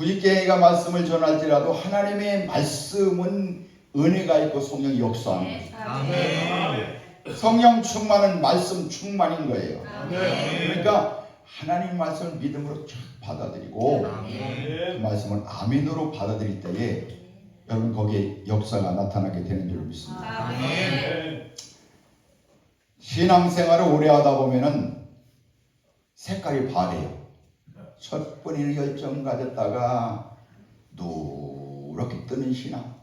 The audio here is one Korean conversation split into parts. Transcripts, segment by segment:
부익경이가 말씀을 전할지라도 하나님의 말씀은 은혜가 있고 성령이 역사합니다. 성령 충만은 말씀 충만인 거예요. 그러니까 하나님 말씀을 믿음으로 쫙 받아들이고 그 말씀을 아멘으로 받아들일 때에 여러분 거기에 역사가 나타나게 되는 줄 믿습니다. 신앙생활을 오래 하다 보면은 색깔이 바래요. 첫 번에는 열정 가졌다가 누렇게 뜨는 신앙.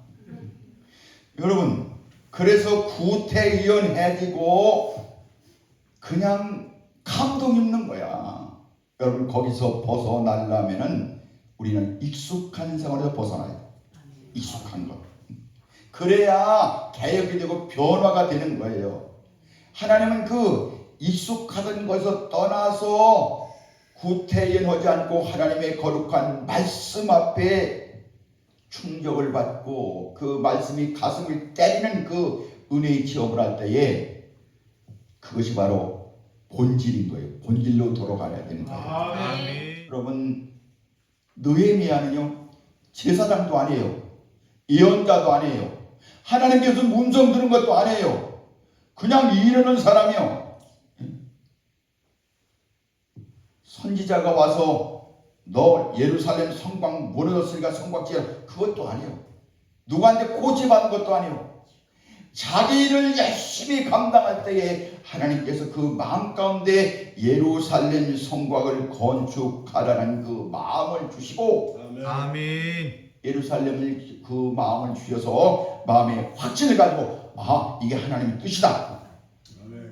여러분 그래서 구태의연해지고 그냥 감동 있는 거야. 여러분 거기서 벗어나려면은 우리는 익숙한 생활에서 벗어나야 돼. 익숙한 것. 그래야 개혁이 되고 변화가 되는 거예요. 하나님은 그 익숙하던 것에서 떠나서 구태연하지 않고 하나님의 거룩한 말씀 앞에 충격을 받고 그 말씀이 가슴을 때리는 그 은혜의 체험을 할 때에 그것이 바로 본질인 거예요. 본질로 돌아가야 되는 거예요. 아멘. 여러분 느헤미야는요 제사장도 아니에요. 예언자도 아니에요. 하나님께서 음성 들은 것도 아니에요. 그냥 이르는 사람이요. 선지자가 와서 너 예루살렘 성곽 무너졌으니까 성곽 지어라 그것도 아니에요. 누구한테 고집하는 것도 아니에요. 자기 일을 열심히 감당할 때에 하나님께서 그 마음 가운데 예루살렘 성곽을 건축하라는 그 마음을 주시고 아멘. 예루살렘을 그 마음을 주셔서 마음에 확신을 가지고 이게 하나님의 뜻이다.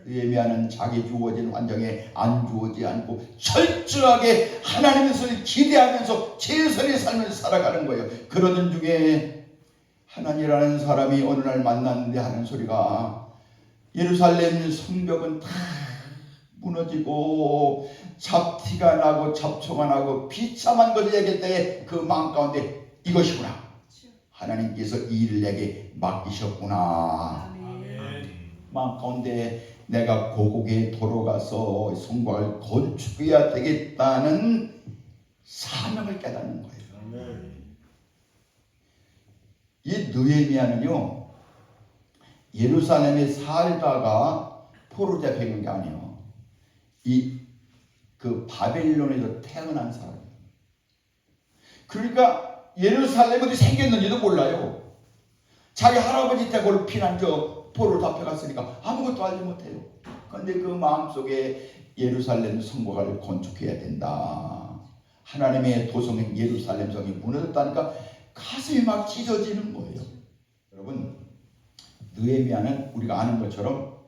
느헤미야는 자기 주어진 환경에 안 주어지지 않고 철저하게 하나님의 뜻을 기대하면서 최선의 삶을 살아가는 거예요. 그러던 중에 하나님이라는 사람이 어느 날 만났는데 하는 소리가 예루살렘 성벽은 다 무너지고 잡티가 나고 잡초가 나고 비참한 것을 얘기할 때 그 마음 가운데 이것이구나. 하나님께서 이 일을 내게 맡기셨구나. 마음 가운데 내가 고국에 돌아가서 성곽을 건축해야 되겠다는 사명을 깨닫는 거예요. 이 느헤미야는요 예루살렘에 살다가 포로 잡혀간 게 아니에요. 그 바벨론에서 태어난 사람이에요. 그러니까 예루살렘이 어디 생겼는지도 몰라요. 자기 할아버지 때 그걸 피난저 포로로 잡혀갔으니까 아무것도 알지 못해요. 그런데 그 마음속에 예루살렘 성곽을 건축해야 된다. 하나님의 도성인 예루살렘 성이 무너졌다니까 가슴이 막 찢어지는 거예요. 여러분 느헤미야는 우리가 아는 것처럼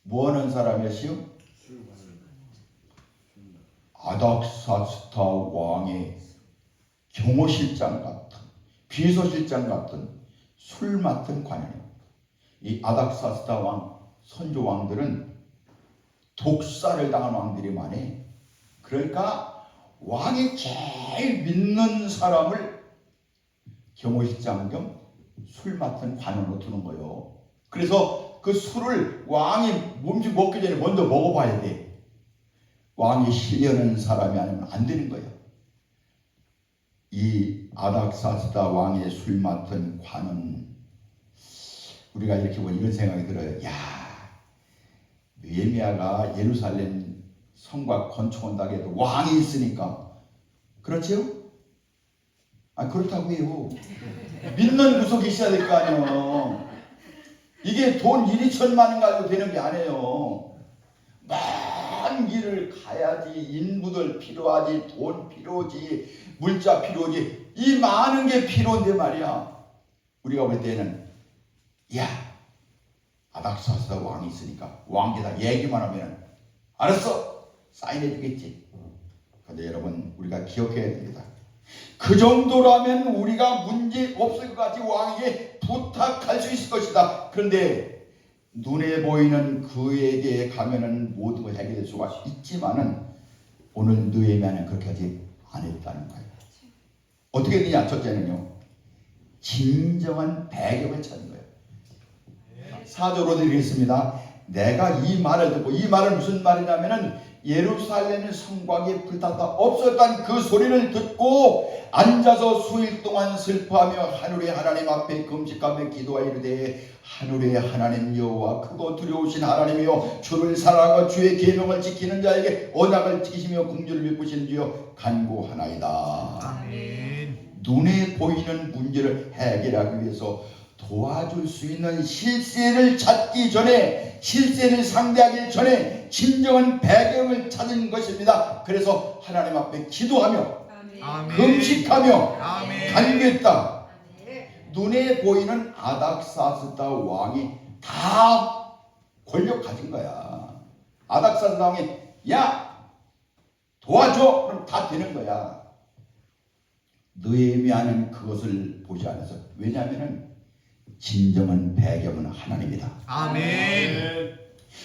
뭐하는 사람이었어요? 아닥사스다 왕의 경호실장 같은 비서실장 같은 술 맡은 관원이에요. 이 아닥사스다 왕 선조 왕들은 독살을 당한 왕들이 많이. 그러니까 왕이 제일 믿는 사람을 경호실장 겸 술 맡은 관원으로 두는 거예요. 그래서 그 술을 왕이 음식 먹기 전에 먼저 먹어봐야 돼. 왕이 신뢰하는 사람이 아니면 안 되는 거예요. 이 아닥사스다 왕의 술 맡은 관은 우리가 이렇게 보면 이런 생각이 들어요. 야, 느헤미야가 예루살렘 성곽 건축한다고 해도 왕이 있으니까 그렇지요? 그렇다고 해요. 믿는 구석이 있어야 될 거 아니에요. 이게 돈 1, 2천만 원 가지고 되는 게 아니에요. 먼 길을 가야지. 인부들 필요하지, 돈 필요하지, 물자 필요하지. 이 많은 게 필요한데 말이야. 우리가 볼 때는 야, 아닥사스다 왕이 있으니까 왕께다 얘기만 하면 알았어, 사인해 주겠지. 그런데 여러분 우리가 기억해야 됩니다. 그 정도라면 우리가 문제 없을 것 같이 왕에게 부탁할 수 있을 것이다. 그런데 눈에 보이는 그에게 가면은 모든 걸 해결될 수가 있지만은 오늘 느헤미야는 그렇게 하지 않았다는 거예요. 어떻게 되냐? 첫째는요, 진정한 배경을 찾는 거예요. 4절로 드리겠습니다. 내가 이 말을 듣고, 이 말은 무슨 말이냐면은 예루살렘의 성곽이 불탔다 없었다는 그 소리를 듣고 앉아서 수일 동안 슬퍼하며 하늘의 하나님 앞에 금식하며 기도하여 이르되 하늘의 하나님 여호와 크고 두려우신 하나님이여 주를 사랑하고 주의 계명을 지키는 자에게 언약을 지키시며 긍휼을 베푸시는 주여 간구하나이다. 아멘. 눈에 보이는 문제를 해결하기 위해서 도와줄 수 있는 실세를 찾기 전에, 실세를 상대하기 전에 진정한 배경을 찾은 것입니다. 그래서 하나님 앞에 기도하며 아멘. 금식하며 아멘. 간구했다. 눈에 보이는 아닥사스다 왕이 다 권력 가진 거야. 아닥사스다 왕이 야 도와줘 그럼 다 되는 거야. 느헤미야는 그것을 보지 않았어. 왜냐하면 진정한 배경은 하나님이다. 아멘.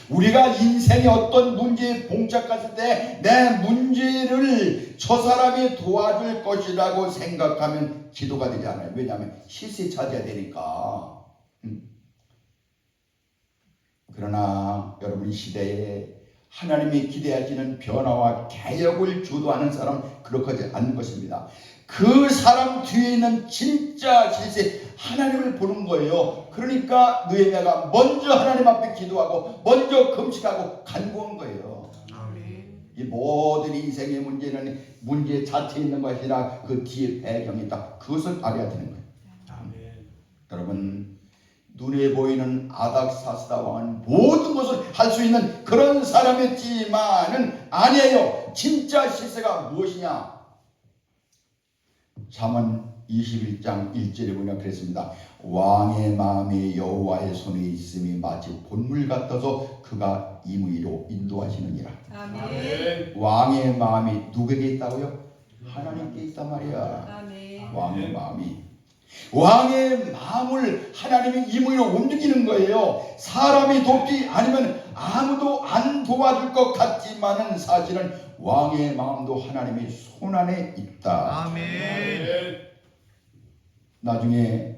우리가 인생의 어떤 문제에 봉착했을 때 내 문제를 저 사람이 도와줄 것이라고 생각하면 기도가 되지 않아요. 왜냐하면 실세 찾아야 되니까. 그러나 여러분 시대에 하나님이 기대하시는 변화와 개혁을 주도하는 사람 그렇게 않는 것입니다. 그 사람 뒤에 있는 진짜 실세 하나님을 보는 거예요. 그러니까 느헤미야가 먼저 하나님 앞에 기도하고 먼저 금식하고 간구한 거예요. 아멘. 이 모든 인생의 문제는 문제 자체에 있는 것이 아니라 그 뒤에 배경이 있다. 그것을 알아야 되는 거예요. 아멘. 여러분 눈에 보이는 아닥사스다 왕은 모든 것을 할 수 있는 그런 사람이었지만은 아니에요. 진짜 실세가 무엇이냐? 잠언 21장 1절에 보면 그랬습니다. 왕의 마음이 여호와의 손에 있음이 마치 본물 같아서 그가 임의로 인도하시느니라. 아멘. 왕의 마음이 누구에게 있다고요? 하나님께 있단 말이야. 아멘. 왕의 마음이. 왕의 마음을 하나님이 임의로 움직이는 거예요. 사람이 돕지 않으면 아무도 안 도와줄 것 같지만은 사실은 왕의 마음도 하나님의 손안에 있다. 아멘. 나중에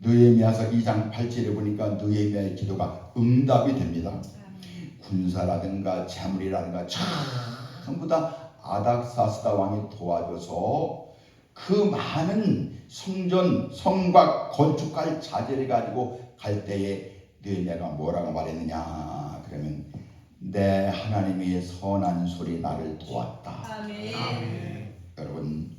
느헤미야서 2장 8절에 보니까 느헤미야의 기도가 응답이 됩니다. 군사라든가 재물이라든가 전부 다 아닥사스다 왕이 도와줘서 그 많은 성전, 성곽 건축할 자재를 가지고 갈 때에 느헤미야가 뭐라고 말했느냐 그러면 내 하나님의 선한 소리 나를 도왔다. 아멘. 아멘. 여러분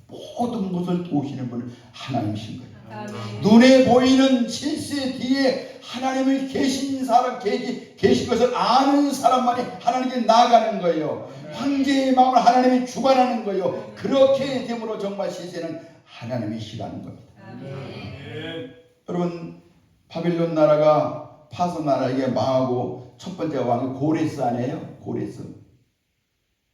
모든 것을 도우시는 분은 하나님이신 거예요. 아멘. 눈에 보이는 실세 뒤에 하나님이 계신 사람, 계신 것을 아는 사람만이 하나님께 나아가는 거예요. 황제의 마음을 하나님이 주관하는 거예요. 그렇게 됨으로 정말 실세는 하나님이시라는 겁니다. 아멘. 여러분 바빌론 나라가 파서 나라에게 망하고 첫 번째 왕이 고레스 아니에요?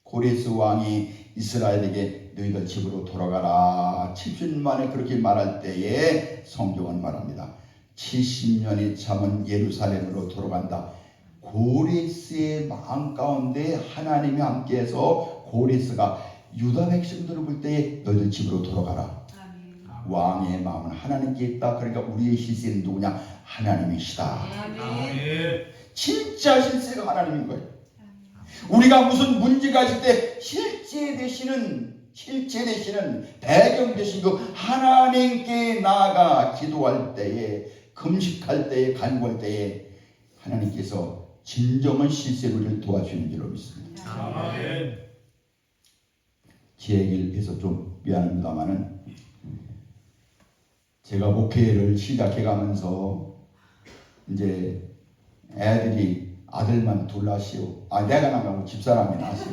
고레스 왕이 이스라엘에게 너희들 집으로 돌아가라 70년 만에 그렇게 말할 때에 성경은 말합니다. 70년이 참은 예루살렘으로 돌아간다. 고레스의 마음 가운데 하나님이 함께해서 고레스가 유다 백성들을 볼 때에 너희들 집으로 돌아가라. 아멘. 왕의 마음은 하나님께 있다. 그러니까 우리의 실세는 누구냐? 하나님이시다. 아멘. 진짜 실세가 하나님인 거예요. 우리가 무슨 문제가 있을 때 실제 되시는 배경 되신 그 하나님께 나아가 기도할 때에 금식할 때에 간구할 때에 하나님께서 진정한 실세를 도와주시는 줄로 믿습니다. 아멘. 제 얘기를 해서 좀 미안합니다만은 제가 목회를 시작해가면서 이제 애들이 아들만 둘 낳으시오. 내가 나가고 집사람이 낳으시오.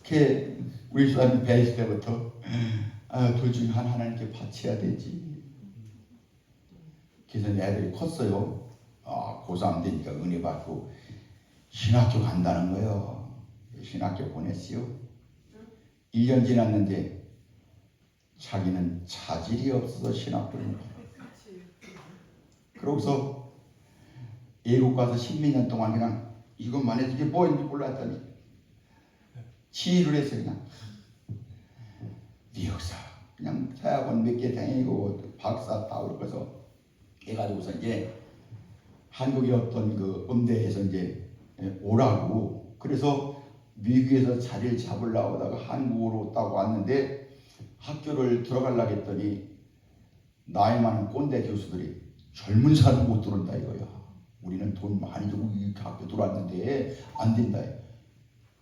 이렇게 우리 집사람이 배실 때부터 둘 중에 하나님께 바쳐야 되지. 그래서 애들이 컸어요. 고3 되니까 은혜 받고 신학교 간다는 거예요. 신학교 보냈어요. 1년 지났는데 자기는 차질이 없어서 신학교를 못 가요. 그러고서 외국 가서 10몇 년 동안 그냥 이것만 해도 이게 뭐인지 몰랐더니 지휘를 했어요. 그냥 미역사 그냥 대학원 몇 개 다니고 박사 따고 그래서 해가지고서 이제 한국의 어떤 그 음대에서 이제 오라고, 그래서 미국에서 자리를 잡으려고 하다가 한국으로 딱 왔는데 학교를 들어가려고 했더니 나이 많은 꼰대 교수들이 젊은 사람 못 들어온다 이거야. 우리는 돈 많이 주고 이렇게 학교 들어왔는데 안 된다.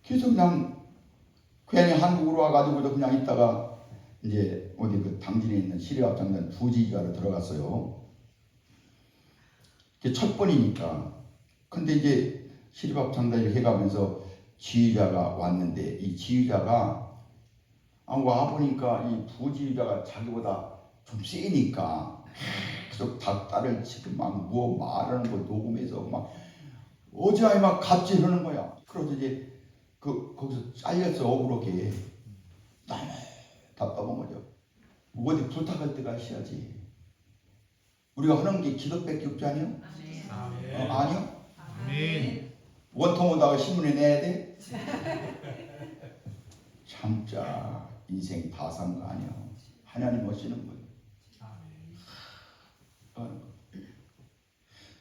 그래서 그냥 한국으로 와가지고 그냥 있다가 이제 어디 그 당진에 있는 시립합창단 부지휘자로 들어갔어요. 첫 번이니까. 근데 이제 시립합창단을 해가면서 지휘자가 왔는데 이 지휘자가 와보니까 이 부지휘자가 자기보다 좀 세니까 계속 딸을 지금 막 뭐 말하는 거 녹음해서 막 어지간히 막 갑질하는 거야. 그래서 이제 거기서 잘렸어. 억울하게. 너무 답답한 거죠. 어디 부탁할 때가 있어야지. 우리가 하는 게 기도밖에 없지 않아요? 아니요? 아멘. 원통 오다가 신문에 내야 돼? 참자 인생 다 산 거 아니야. 하나님 오시는 거예요.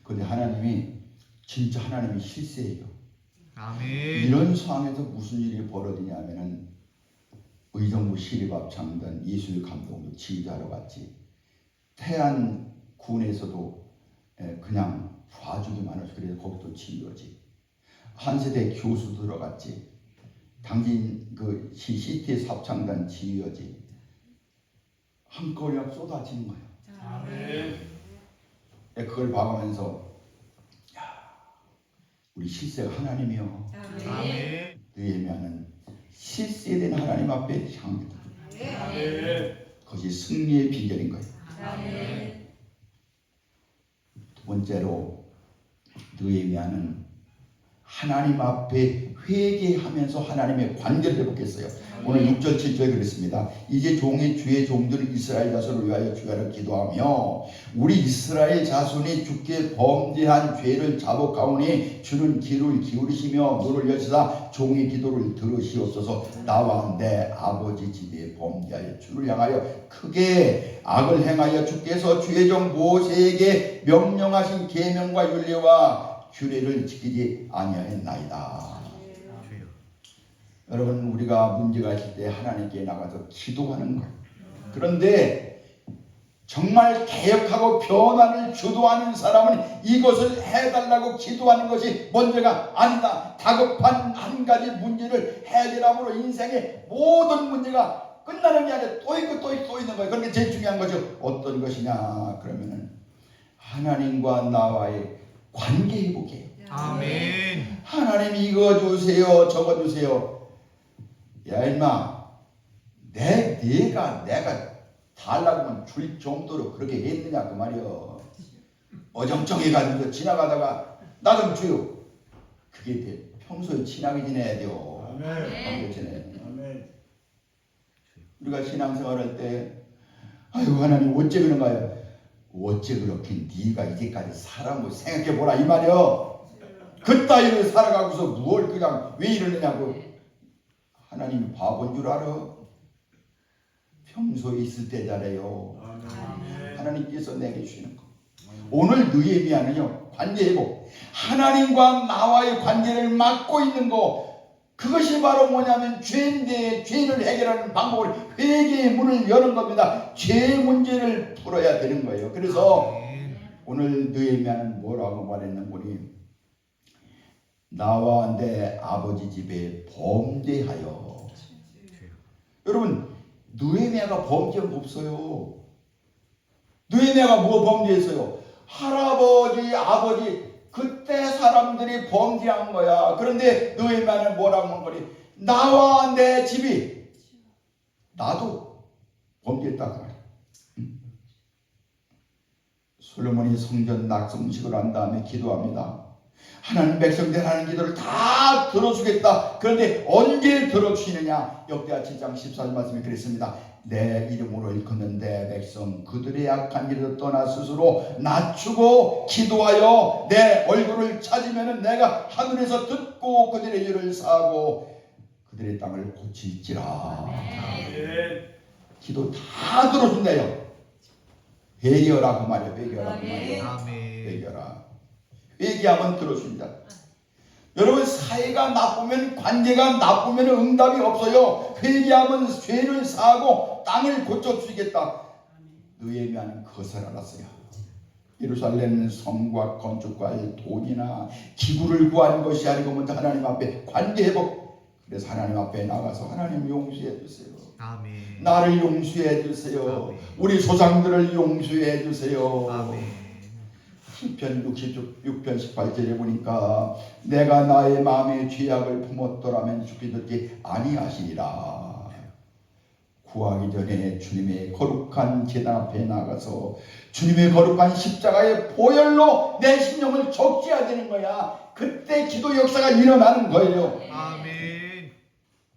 근데 하나님이 진짜 하나님이 실세예요. 아멘. 이런 상황에서 무슨 일이 벌어지냐면은 의정부 시립합창단 예술감독도 지휘자로 갔지. 태안군에서도 그냥 봐주기만 해서 그래서 거기도 지휘하지. 한세대 교수 들어갔지. 당진 그 시티에서 합창단 지휘하지. 한꺼번에 막 쏟아지는 거예요. 아멘. 그걸 봐가면서 야, 우리 실세가 하나님이요. 아멘. 느헤미야는 실세된 하나님 앞에 향했다. 아멘. 그것이 승리의 비결인 거예요. 아멘. 두 번째로 느헤미야는 하나님 앞에 회개하면서 하나님의 관계를 회복했어요. 오늘 6절 7절에 그랬습니다. 이제 종의 주의 종들 이스라엘 자손을 위하여 주야를 기도하며 우리 이스라엘 자손이 주께 범죄한 죄를 자복하오니 주는 귀를 기울이시며 눈을 여시사 종의 기도를 들으시옵소서. 나와 내 아버지 집에 범죄하여 주를 향하여 크게 악을 행하여 주께서 주의 종 모세에게 명령하신 계명과 율례와 규례를 지키지 아니하였나이다. 여러분, 우리가 문제가 있을 때 하나님께 나가서 기도하는 거예요. 그런데 정말 개혁하고 변화를 주도하는 사람은 이것을 해달라고 기도하는 것이 문제가 아니다. 다급한 한 가지 문제를 해결함으로 인생의 모든 문제가 끝나는 게 아니라 또 있고 또 있고 또 있는 거예요. 그런데 제일 중요한 거죠. 어떤 것이냐 그러면은 하나님과 나와의 관계 회복이에요. 아멘. 하나님 이거 주세요 저거 주세요. 야 임마 내가 달라고 하면 줄 정도로 그렇게 했느냐 그 말이여. 어정쩡해가지고 지나가다가 나 좀 줘요. 그게 돼. 평소에 친하게 지내야 돼요. 아멘. 아멘. 우리가 신앙생활할 때 아유 하나님 어째 그런가요? 어째 그렇게 네가 이제까지 살아온 거 생각해보라 이 말이여. 그따위로 살아가고서 무얼 그냥 왜 이러느냐고. 하나님이 바본 줄 알아? 평소에 있을 때 잘해요. 하나님께서 내게 주시는 거. 오늘 느헤미야는요 관계 회복. 하나님과 나와의 관계를 막고 있는 거. 그것이 바로 뭐냐면 죄인데 죄를 해결하는 방법을 회개의 문을 여는 겁니다. 죄의 문제를 풀어야 되는 거예요. 그래서 오늘 느헤미야는 뭐라고 말했는 거니? 나와 내 아버지 집에 범죄하여. 여러분 느헤미야가 범죄한 거 없어요. 느헤미야가 뭐 범죄했어요? 할아버지 아버지 그때 사람들이 범죄한 거야. 그런데 느헤미야는 뭐라고 한 거니? 나와 내 집이 나도 범죄했다 그 말이야. 솔로몬이 성전 낙성식을 한 다음에 기도합니다. 하나님 백성들 하는 기도를 다 들어주겠다. 그런데 언제 들어주시느냐? 역대하 7장 14절 말씀에 그랬습니다. 내 이름으로 일컫는 내 백성 그들의 악한 길을 떠나 스스로 낮추고 기도하여 내 얼굴을 찾으면 내가 하늘에서 듣고 그들의 일을 사하고 그들의 땅을 고칠지라. 아멘. 기도 다 들어준대요. 회개하라 그 말이야. 회개하라 그 말이야. 아멘. 회개하라. 회개하면 들어줍니다. 여러분 사이가 나쁘면 관계가 나쁘면 응답이 없어요. 회개하면 죄를 사하고 땅을 고쳐주시겠다. 느헤미야는 그것을 알았어요. 예루살렘 성과 건축과 돈이나 기구를 구한 것이 아니고 먼저 하나님 앞에 관계 회복. 그래서 하나님 앞에 나가서 하나님 용서해 주세요. 아멘. 나를 용서해 주세요. 아멘. 우리 조상들을 용서해 주세요. 아멘. 시편 66편 18절에 보니까 내가 나의 마음의 죄악을 품었더라면 죽이듯이 아니하시리라. 구하기 전에 주님의 거룩한 제단 앞에 나가서 주님의 거룩한 십자가의 보혈로 내 심령을 적셔야 되는 거야. 그때 기도 역사가 일어나는 거예요. 아멘.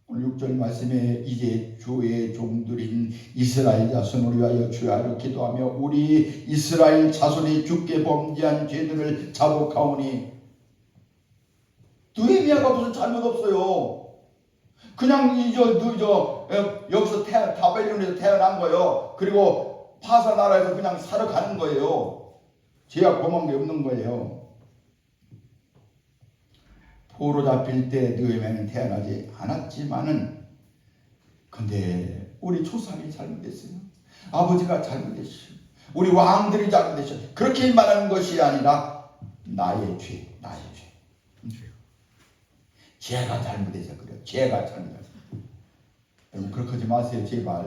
오늘 6절 말씀에 이제 주의 종들인 이스라엘 자손을 위하여 주야로 기도하며 우리 이스라엘 자손이 주께 범죄한 죄들을 자복하오니. 느헤미야가 무슨 잘못 없어요. 그냥 여기서 바벨론에서 태어난 거예요. 그리고 파사 나라에서 그냥 살아가는 거예요. 죄악 범한 게 없는 거예요. 포로 잡힐 때 느헤미야는 태어나지 않았지만은 근데 우리 조상이 잘못했어요. 아버지가 잘못했어요. 우리 왕들이 잘못했어요. 그렇게 말하는 것이 아니라 나의 죄. 제가 잘못해서 그래요. 제가 잘못해서. 여러분 그렇게 하지 마세요. 제발.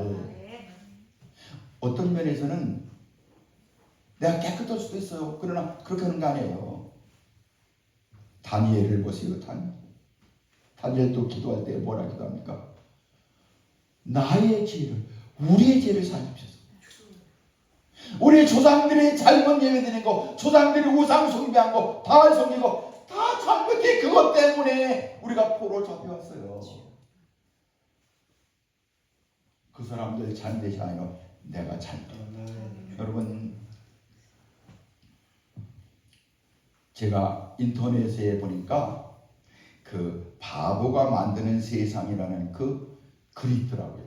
어떤 면에서는 내가 깨끗할 수도 있어요. 그러나 그렇게 하는 거 아니에요. 다니엘을 보세요. 다니엘도 기도할 때 뭐라 기도합니까? 나의 죄를, 우리의 죄를 사주셔서. 우리 조상들이 잘못 예배드린 거, 조상들이 우상 숭배한 거, 바알 섬긴 거 다 잘못해. 그것 때문에 우리가 포로 잡혀왔어요. 그 사람들 잘못이 아니라 내가 잘못했다. 여러분 제가 인터넷에 보니까 그 바보가 만드는 세상이라는 그 글이 있더라고요.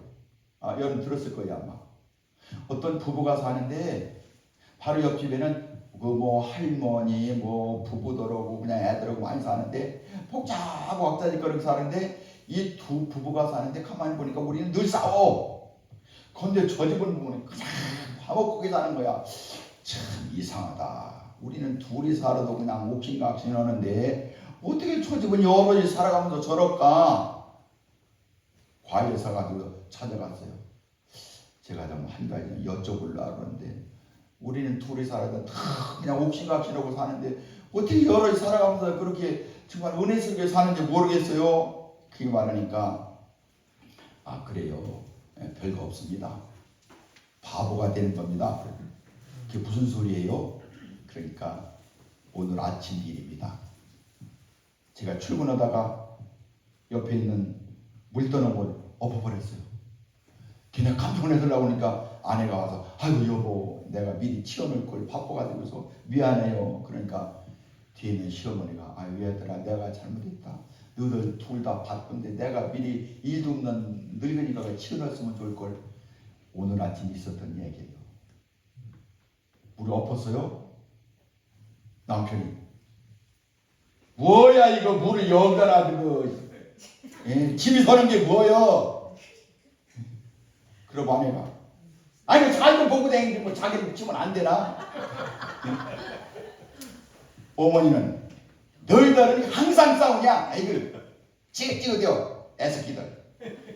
여러분 들었을 거예요 아마. 어떤 부부가 사는데 바로 옆집에는 그 뭐 할머니 뭐 부부들하고 그냥 애들하고 많이 사는데 복잡하고 왁자지껄하게 사는데 이 두 부부가 사는데 가만히 보니까 우리는 늘 싸워. 근데 저 집은 보면 그냥 화목하게 사는 거야. 참 이상하다. 우리는 둘이 살아도 그냥 옥신각신 하는데 어떻게 저 집은 여럿이 살아가면서 저럴까? 과일 사가지고 찾아갔어요. 제가 좀 한 가지 여쭤보려고 하는데 우리는 둘이 살아도 다 그냥 옥신각신하고 사는데 어떻게 여럿이 살아가면서 그렇게 정말 은혜스럽게 사는지 모르겠어요. 그게 말하니까 그래요. 별거 없습니다. 바보가 되는 겁니다. 그게 무슨 소리예요? 그러니까 오늘 아침 일입니다. 제가 출근하다가 옆에 있는 물떠넘을 엎어버렸어요. 그냥 깜짝 놀라고 하니까 아내가 와서 아이고 여보 내가 미리 치워놓을 걸 바빠가지고서 미안해요. 그러니까 뒤에 있는 시어머니가 아유 얘들아 내가 잘못했다. 너희들 둘 다 바쁜데 내가 미리 일도 없는 늙은이가 치워놨으면 좋을걸. 오늘 아침 있었던 얘기예요. 물이 엎었어요. 남편이 뭐야 이거 물을 여기다 놔두고 집이 서는 게 뭐여. 그러고 아내가 아니 자기를 보고 다니는데 뭐 자기를 치면 안 되나? 어머니는 너희들은 항상 싸우냐? 아이고 찌긋찌긋해요 애새끼들.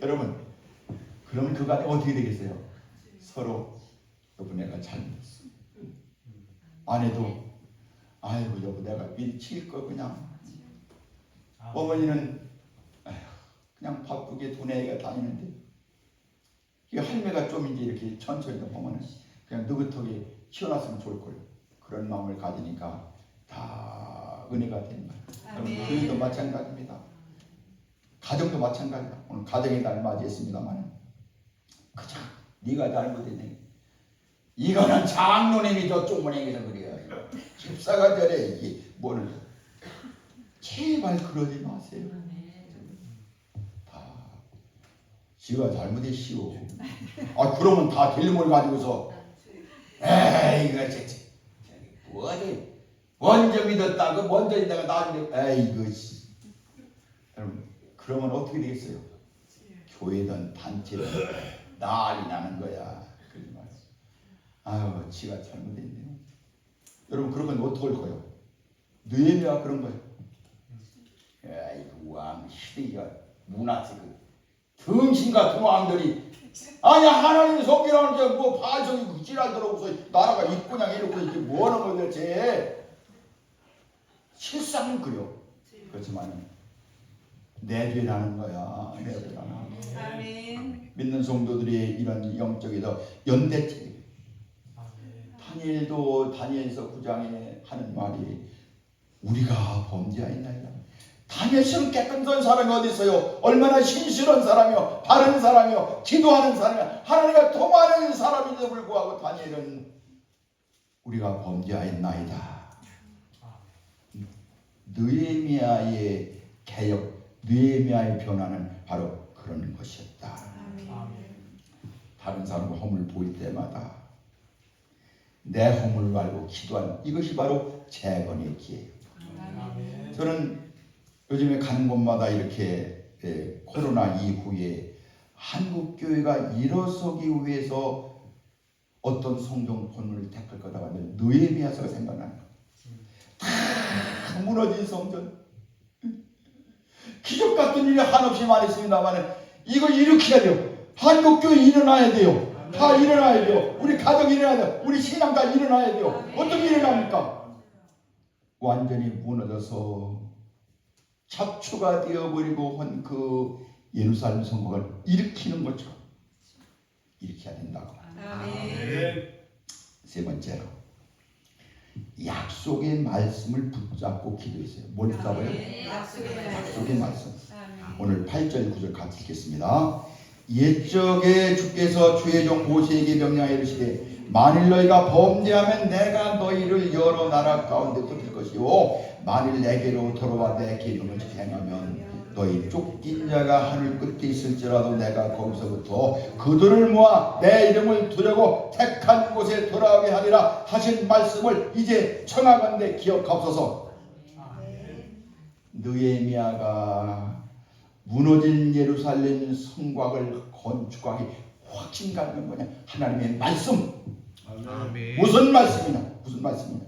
여러분 그러면 그 간에 어떻게 되겠어요? 서로 여보 내가 잘못했어. 아내도 아이고 여보 내가 미리 칠 거 그냥. 어머니는 아휴, 그냥 바쁘게 두뇌가 다니는데 이 할매가 좀 이제 이렇게 천천히 보면은 그냥 느긋하게 치워놨으면 좋을 거예요. 그런 마음을 가지니까 다 은혜가 되는 거예요. 여러분 교회도 마찬가지입니다. 가정도 마찬가지다. 오늘 가정의 날 맞이했습니다만 그냥 네가 잘못했네. 이거는 장로님이 저 쪽문에게서 그래요. 집사가 저래 이게 뭐를 제발 그러지 마세요. 다 지가 잘못했시오. 그러면 다 될 걸 가지고서 에이 이거 쟤 뭐하지? 먼저 믿었다고 먼저 있다가 나중에 에이 이거 여러분 그러면 어떻게 되겠어요? 교회든 단체든 난리 나는 거야. 그러지 마세요. 아유 지가 잘못했네요. 여러분 그러면 어떻게 할 거예요? 느헤미야가 그런 거예요. 에이 왕 시대가 문화세 등신 같은 왕들이 아니 하나님 섬기라는 게 뭐 반성이 그 지랄 들어오고서 나라가 있구냐 이러고 이게 뭐하는 거야 쟤. 실상은 그려. 그렇지만 내 죄라는 거야. 내 죄라는 거야. 아멘. 믿는 성도들이 이런 영적에서 연대체. 다니엘서 9장에 하는 말이 우리가 범죄하였나이다. 다니엘처럼 깨끗한 사람이 어디 있어요? 얼마나 신실한 사람이요, 바른 사람이요, 기도하는 사람이요, 하나님과 통하는 사람인데도 불구하고 다니엘은 우리가 범죄하였나이다. 느헤미야의 개혁, 느헤미야의 변화는 바로 그런 것이었다. 다른 사람 허물 보일 때마다 내 허물을 알고 기도하는 이것이 바로 재건의 기회예요. 저는 요즘에 가는 곳마다 이렇게 코로나 이후에 한국 교회가 일어서기 위해서 어떤 성경 본문을 택할 거다가 느헤미야서가 생각나는 거예요. 다 무너진 성전, 기적 같은 일이 한없이 많이 있습니다만 이거 일으켜야 돼요. 한국 교회 일어나야 돼요. 다 일어나야 돼요. 우리 가정 일어나야 돼요. 우리 신앙 다 일어나야 돼요. 어떻게 일어납니까? 완전히 무너져서 잡초가 되어버리고 한 그 예루살렘 성곽을 일으키는 것처럼 일으켜야 된다고. 아멘. 세 번째로 약속의 말씀을 붙잡고 기도했어요. 뭘 붙잡아요? 약속의 말씀. 오늘 8절 9절 같이 읽겠습니다. 옛적에 주께서 주의 종 모세에게 명령하여 이르시되 만일 너희가 범죄하면 내가 너희를 여러 나라 가운데 흩을 것이요 만일 내게로 돌아와 내 계명을 행하면 너희 쫓긴 자가 하늘 끝에 있을지라도 내가 거기서부터 그들을 모아 내 이름을 두려고 택한 곳에 돌아오게 하리라 하신 말씀을 이제 청하건대 기억하옵소서. 느헤미야가 무너진 예루살렘 성곽을 건축하기 확신 갖는 거냐? 하나님의 말씀. 아멘. 무슨 말씀이냐? 무슨 말씀이냐?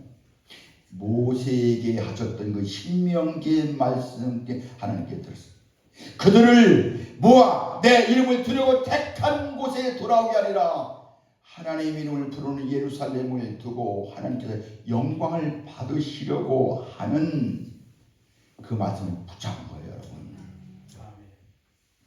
모세에게 하셨던 그 신명기의 말씀께 하나님께 들었어요. 그들을 모아 내 이름을 두려고 택한 곳에 돌아오게 하리라. 하나님의 이름을 부르는 예루살렘을 두고 하나님께서 영광을 받으시려고 하는 그 말씀을 붙잡은 거예요, 여러분.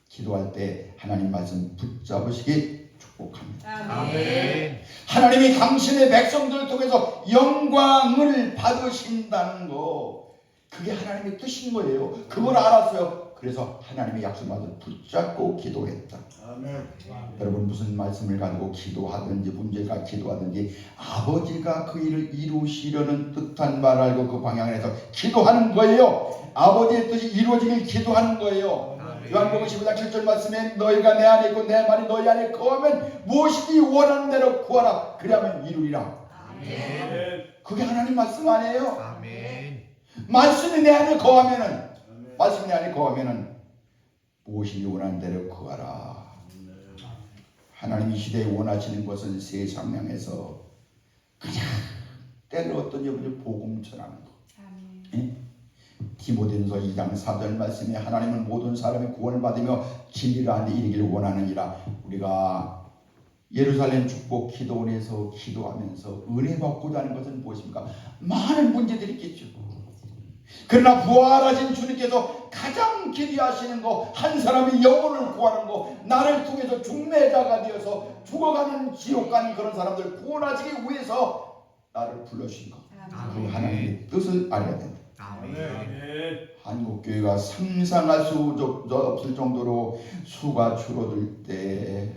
기도할 때 하나님 말씀 붙잡으시기 축복합니다. 아멘. 하나님이 당신의 백성들을 통해서 영광을 받으신다는 거, 그게 하나님의 뜻인 거예요. 그걸 알았어요. 그래서 하나님의 약속을 붙잡고 기도했다. 아멘. 여러분 무슨 말씀을 가지고 기도하든지 문제가 기도하든지 아버지가 그 일을 이루시려는 뜻한 말을 알고 그 방향에서 기도하는 거예요. 아버지의 뜻이 이루어지길 기도하는 거예요. 요한복음 15장 7절 말씀에 너희가 내 안에 있고 내 말이 너희 안에 거하면 무엇이든지 원하는 대로 구하라. 그리하면 이루리라. 아멘. 그게 하나님 말씀 아니에요? 아멘. 말씀이 내 안에 거하면은 말씀이 내 안에 거하면은 무엇이든지 원하는 대로 구하라. 하나님이 시대에 원하시는 것은 세상 향해서 그냥 때를 어떤 여부지 복음 전하는 거. 예? 디모데전서 2장 4절 말씀에 하나님은 모든 사람이 구원을 받으며 진리를 안에 이르기를 원하느니라. 우리가 예루살렘 축복 기도원에서 기도하면서 은혜 받고자 하는 것은 무엇입니까? 많은 문제들이 있겠죠. 그러나 부활하신 주님께서 가장 기대하시는 거, 한 사람이 영혼을 구하는 거, 나를 통해서 중매자가 되어서 죽어가는 지옥 가는 그런 사람들 구원하시기 위해서 나를 불러주신 거, 그 하나님의 뜻을 알아야 된다. 아멘. 한국 교회가 상상할 수 없을 정도로 수가 줄어들 때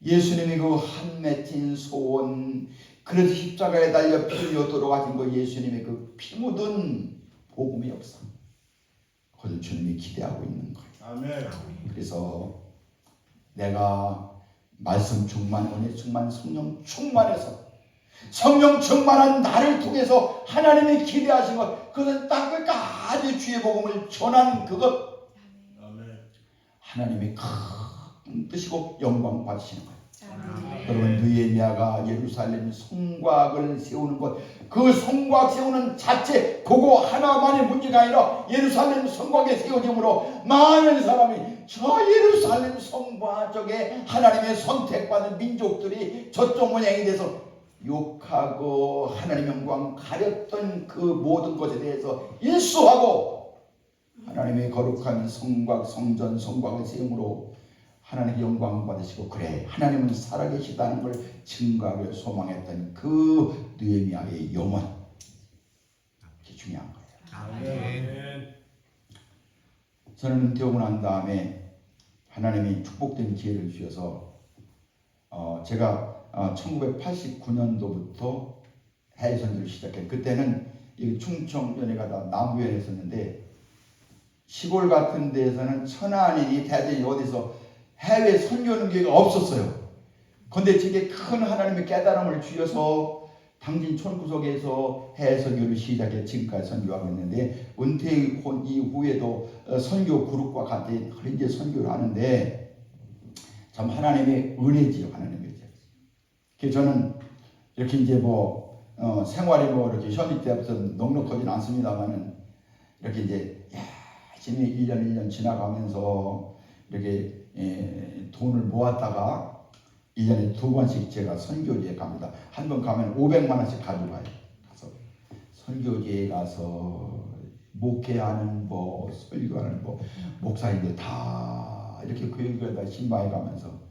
예수님이 그 한 맺힌 소원, 그래서 십자가에 달려 피 흘려 돌아가신 거, 예수님의 그 피 묻은 복음의 역사, 그걸 주님이 기대하고 있는 거예요. 아멘. 그래서 내가 말씀 충만, 은혜 충만, 성령 충만해서 성령 충만한 나를 통해서 하나님이 기대하신 것, 그것은 땅 끝까지 주의 복음을 전하는 그것, 하나님이 큰 뜻이고 영광 받으시는 거예요. 여러분, 느헤미야가 예루살렘 성곽을 세우는 것, 그 성곽 세우는 자체 그거 하나만의 문제가 아니라 예루살렘 성곽에 세워짐으로 많은 사람이 저 예루살렘 성곽 쪽에 하나님의 선택받은 민족들이 저쪽 모양이 돼서 욕하고 하나님의 영광 가렸던 그 모든 것에 대해서 일수하고 하나님의 거룩한 성곽, 성전, 성곽을 세움으로 하나님의 영광 받으시고, 그래 하나님은 살아계시다는 걸 증거하길 소망했던 그 느헤미야의 영혼, 이게 중요한 거예요. 저는 은퇴하고 난 다음에 하나님이 축복된 기회를 주셔서 제가 1989년도부터 해외 선교를 시작했어요. 그때는 충청연회가 다 남부에 있었는데 시골 같은 데에서는 천안이니 대전이 어디서 해외 선교하는 기회가 없었어요. 그런데 제게 큰 하나님의 깨달음을 주셔서 당진 촌구석에서 해외 선교를 시작해 지금까지 선교하고 있는데, 은퇴 이후에도 선교 그룹과 같이 이제 선교를 하는데 참 하나님의 은혜지요. 하나님의 은혜. 그래서 저는 이렇게 이제 생활이 이렇게 현직 때부터 넉넉하진 않습니다만은 이렇게 이제 열심히 1년 1년 지나가면서 이렇게 돈을 모았다가 1년에 2번씩 제가 선교지에 갑니다. 한 번 가면 500만 원씩 가져가요. 가서 선교지에 가서 목회하는 설교하는 목사님들 다 이렇게 교육에다 신방해 가면서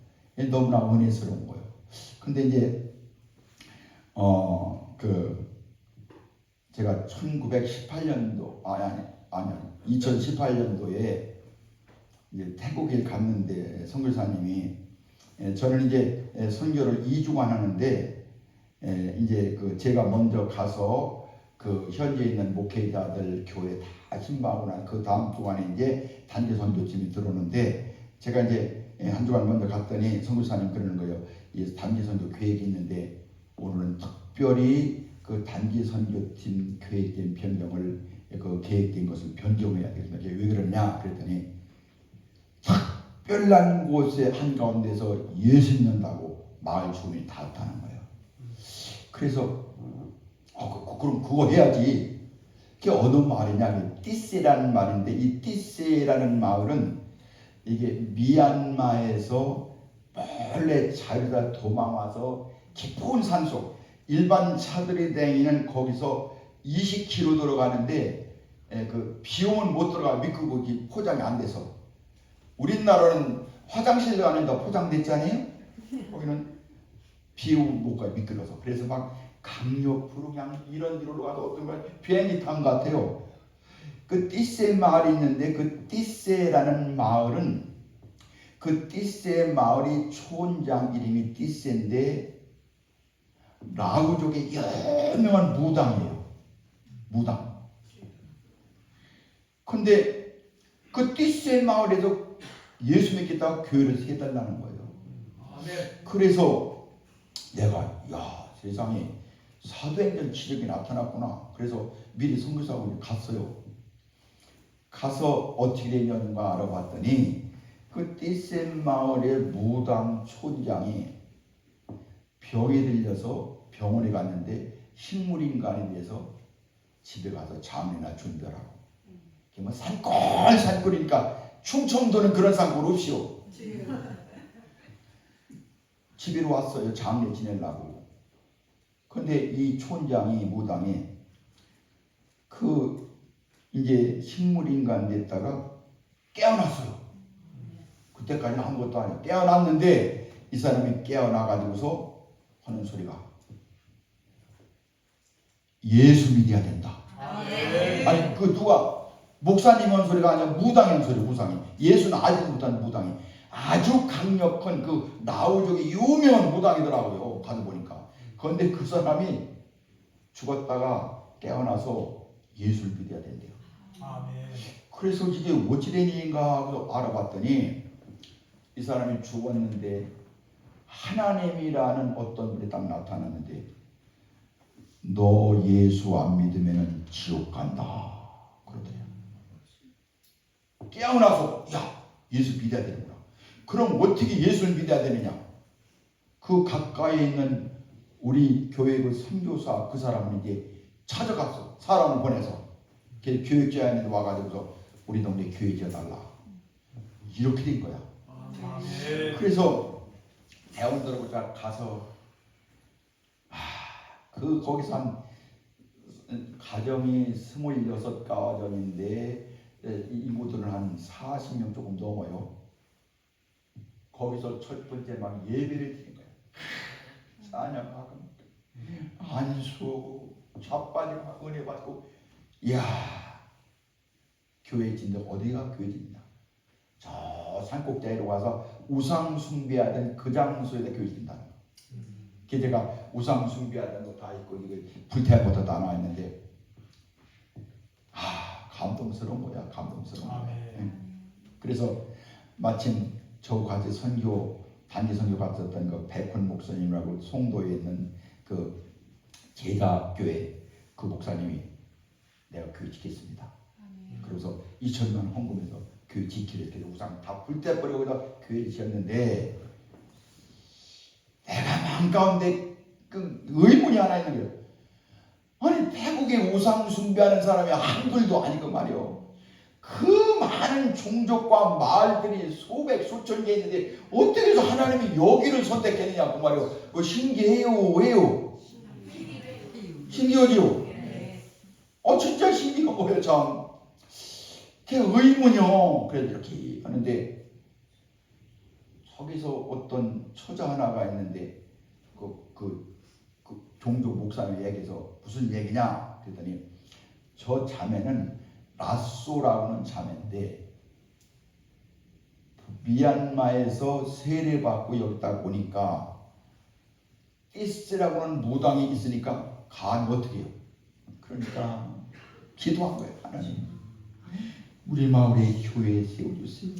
너무나 은혜스러운 거예요. 근데 이제 제가 1918년도 2018년도에 이제 태국에 갔는데 선교사님이 저는 이제 선교를 2주간 하는데 이제 제가 먼저 가서 그 현지에 있는 목회자들 교회 다 신방하고 난 그 다음 주간에 이제 단기 선교팀이 들어오는데 제가 이제 한 주간 먼저 갔더니 선교사님 그러는 거예요. 이 단기 선교 계획이 있는데 오늘은 특별히 그 단기 선교팀 계획된 변경을 계획된 것을 변경해야 되겠습니다. 왜 그러냐 그랬더니 특별한 곳에 한가운데서 예수 믿는다고 마을 주민이 다 왔다는 거예요. 그래서 그럼 그거 해야지. 그게 어느 마을이냐? 띠세라는 마을인데 이 띠세라는 마을은 이게 미얀마에서 몰래 자유다 도망와서 깊은 산속, 일반 차들이 다니는 거기서 20km 들어가는데 비 오면 못 들어가. 미끄고 포장이 안 돼서. 우리나라는 화장실 가는데 포장됐잖아요. 거기는 비 오면 못 가요. 미끄러서. 그래서 막 강력부로 그냥 이런 데로 가서 어떤 걸 비행기 탄 것 같아요. 그 띠세 마을이 있는데 그 띠세라는 마을은 그 띠세 마을이 촌장 이름이 띠세인데 라오족의 유명한 무당이에요. 무당. 근데 그 띠세 마을에서 예수 믿겠다고 교회를 세달라는 거예요. 그래서 내가 세상에 사도행전 기적이 나타났구나. 그래서 미리 선교사하고 갔어요. 가서 어떻게 됐는가 알아봤더니 그 띠세 마을의 무당 촌장이 병에 들려서 병원에 갔는데 식물인간에 대해서 집에 가서 장례나 준비하라고. 그러면 산골이니까 충청도는 그런 산골 없이요. 집으로 왔어요. 장례 지내려고. 근데 이 촌장이 무당이 이제 식물인간 됐다가 깨어났어요. 그때까지는 아무것도 아니에요. 깨어났는데 이 사람이 깨어나가지고서 하는 소리가 예수 믿어야 된다. 아니 누가 목사님 하는 소리가 아니라 무당이 하는 소리. 무당이 예수는 아직 못하는 무당이 아주 강력한 그 나우족의 유명한 무당이더라고요. 가서 보니까. 그런데 그 사람이 죽었다가 깨어나서 예수를 믿어야 된대요. 그래서 이게 어찌 된 일인가 하고 알아봤더니 이 사람이 죽었는데 하나님이라는 어떤 분이 딱 나타났는데 너 예수 안 믿으면 지옥 간다 그러더래요. 깨우고 나서 야 예수 믿어야 되는구나. 그럼 어떻게 예수를 믿어야 되느냐? 그 가까이에 있는 우리 교회 그 선교사 그 사람은 이제 찾아갔어. 사람을 보내서 교육자한테 와가지고서 우리 동네 교회 지어달라. 이렇게 된 거야. 그래서 대원들하고 가서 그 거기서 한 가정이 26가정인데 인구들은 한 40명 조금 넘어요. 거기서 첫 번째 막 예배를 드린 거예요. 찬양하고 안수하고 자빠지고 은혜 받고. 이야, 교회 진짜 어디가 교회 진다. 저 산꼭대기로 와서 우상 숭배하던 그 장소에다 교회 진다. 제가 우상 숭배하던 거 다 있고 이게 불태보다 다 나와 있는데 감동스러운 거야. 감동스러운 거야. 그래서 마침 저 같이 선교 단기 선교 갔었던 그 백훈 목사님이라고 송도에 있는 그 제자교회 그 목사님이 내가 교회 짓겠습니다. 그래서 2천만 원 헌금해서 교회 지키려 이렇게 우상 다 불태버리고 교회를 지었는데 내가 마음 가운데 그 의문이 하나 있는 거예요. 아니 태국에 우상 숭배하는 사람이 한둘도 아니고 말이요. 그 많은 종족과 마을들이 수백 수천 개 있는데 어떻게 해서 하나님이 여기를 선택했느냐고 말이요. 신기해요. 왜요? 신기하지요? 진짜 신기한 거예요. 참 그 의문이요. 그래도 이렇게 하는데 거기서 어떤 처자 하나가 있는데 그 종족 목사님 얘기해서 무슨 얘기냐 그랬더니 저 자매는 라쏘라고는 자매인데 미얀마에서 세례받고 여기다 오니까 이스라고는 무당이 있으니까 간이 어떻게 해요? 그러니까 기도한 거예요. 하나님 우리 마을에 교회 세워주세요.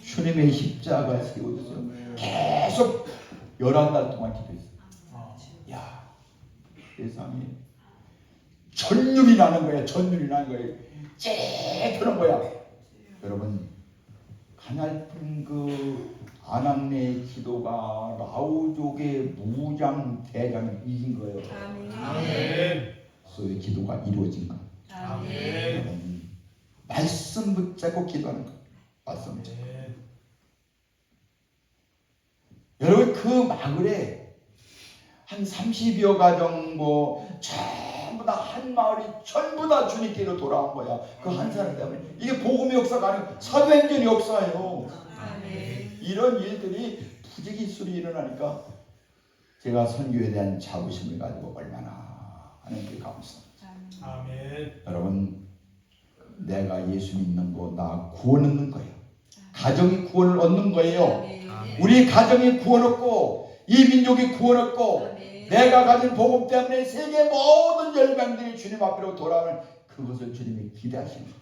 주님의 십자가 세워주세요. 계속 11달 동안 기도했어요. 야, 세상에 전율이 나는 거야. 전율이 나는 거예요. 쨍그런 거야. 여러분 가냘픈 그 아낙네의 기도가 라오족의 무장 대장을 이긴 거예요. 소의 기도가 이루어진 거. 여러분 말씀 붙잡고 기도하는 거. 말씀 붙잡고. 여러분 그 마을에 한 30여 가정 전부 다 한 마을이 전부 다 주님께로 돌아온 거야. 그 한 사람 때문에. 이게 복음의 역사가 아니고 사도행전의 역사예요. 이런 일들이 부지기수로 일어나니까 제가 선교에 대한 자부심을 가지고 얼마나 하나님께 감사합니다. 여러분 내가 예수 믿는 거 나 구원 얻는 거예요. 가정이 구원을 얻는 거예요. 우리 가정이 구원 얻고 이 민족이 구원 얻고 내가 가진 복음 때문에 세계 모든 열방들이 주님 앞으로 돌아오는 그것을 주님이 기대하십니다.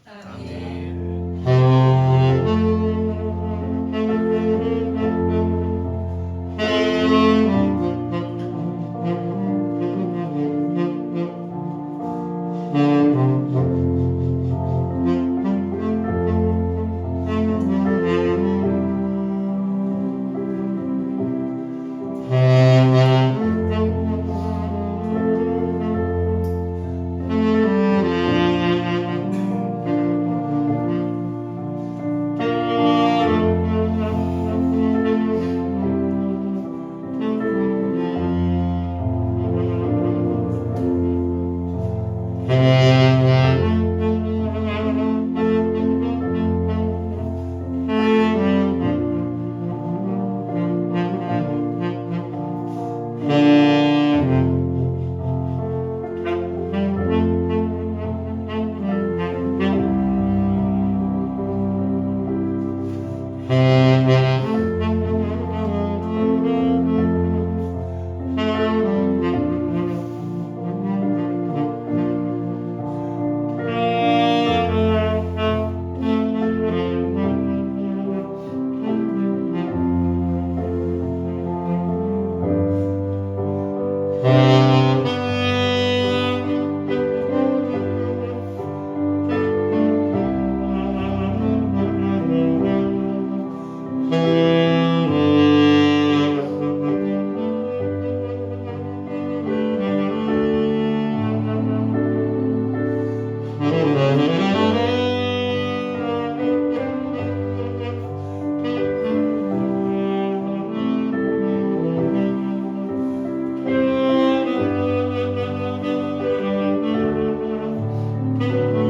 아멘.